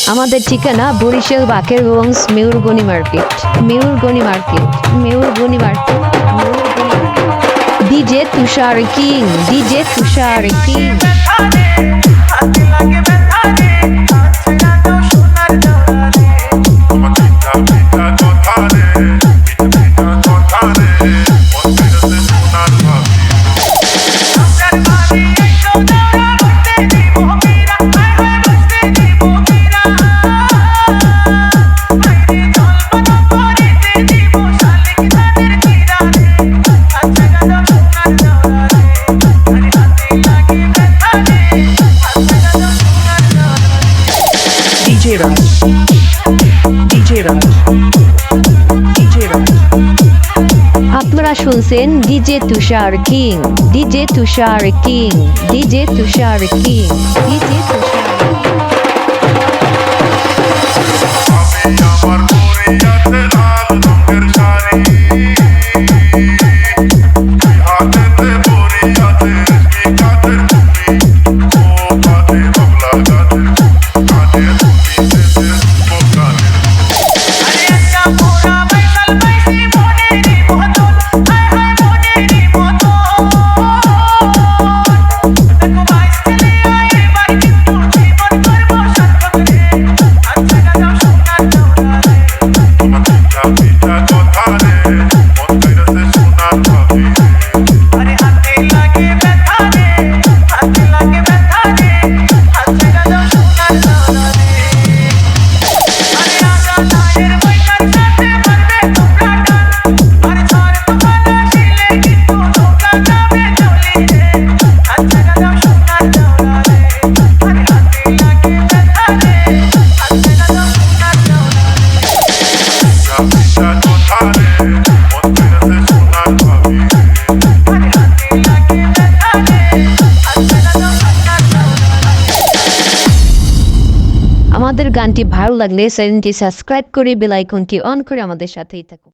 আমাদের ঠিকানা Barishal Bakerganj মেয়রগনি market. DJ তুষার king. DJ Raj, আপনারা শুনছেন ডিজে তুষার কিং। আমাদের গানটি ভালো লাগলে চ্যানেলটি সাবস্ক্রাইব করে বেল আইকনটি অন করে আমাদের সাথেই থাকুন।